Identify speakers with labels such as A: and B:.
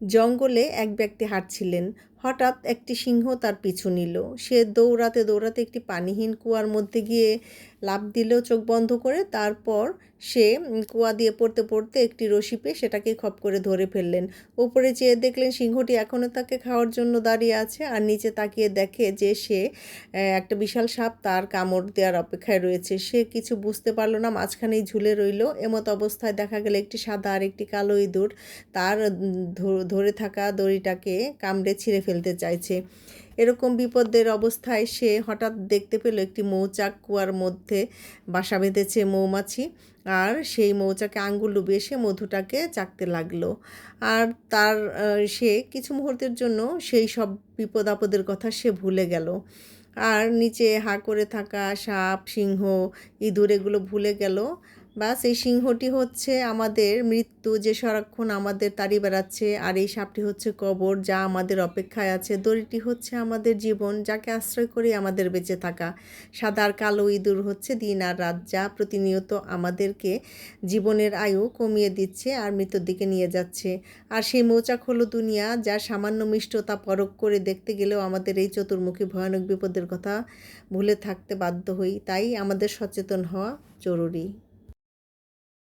A: জঙ্গলে এক ব্যক্তি হাঁটছিলেন। হঠাৎ একটি সিংহ তার পিছু নিল। সে দৌড়াতে দৌড়াতে একটি পানিহীন কুয়ার মধ্যে গিয়ে লাফ দিল চোখ বন্ধ করে। তারপর সে কুয়া দিয়ে পড়তে পড়তে একটি রশি পেয়ে সেটাকে খপ করে ধরে ফেললেন। উপরে চেয়ে দেখলেন সিংহটি এখনও তাকে খাওয়ার জন্য দাঁড়িয়ে আছে, আর নিচে তাকিয়ে দেখে যে সে একটা বিশাল সাপ তার কামড় দেওয়ার অপেক্ষায় রয়েছে। সে কিছু বুঝতে পারল না, মাঝখানেই ঝুলে রইল। এমত অবস্থায় দেখা গেল একটি সাদা আর একটি কালো ইঁদুর তার ধরে থাকা দড়িটাকে কামড়ে ছিঁড়ে ফেলতে চাইছে। এরকম বিপদের অবস্থায় সে হঠাৎ দেখতে পেল একটি মৌচাক কুয়ার মধ্যে বাসা বেঁধেছে মৌমাছি, আর সেই মৌচাকে আঙ্গুল ডুবিয়ে সে মধুটাকে চাকতে লাগলো। আর তার সে কিছু মুহূর্তের জন্য সেই সব বিপদ আপদের কথা সে ভুলে গেল, আর নিচে হাঁ করে থাকা সাপ, সিংহ, ইঁদুর এগুলো ভুলে গেল। বাস এই সিংহটি হচ্ছে আমাদের মৃত্যু, যে সারাক্ষণ আমাদের তাড়িয়ে বেড়াচ্ছে, আর এই সাপটি হচ্ছে কবর, যা আমাদের অপেক্ষায় আছে। দড়িটি হচ্ছে আমাদের জীবন, যাকে আশ্রয় করে আমাদের বেঁচে থাকা। সাদা আর কালো ইঁদুর হচ্ছে দিন আর রাত, যা প্রতিনিয়ত আমাদেরকে জীবনের আয়ু কমিয়ে দিচ্ছে আর মৃত্যুর দিকে নিয়ে যাচ্ছে। আর সেই মৌচাক হলো দুনিয়া, যা সামান্য মিষ্টতা পরখ করে দেখতে গেলেও আমাদের এই চতুর্মুখী ভয়ানক বিপদের কথা ভুলে থাকতে বাধ্য হই। তাই আমাদের সচেতন হওয়া জরুরি।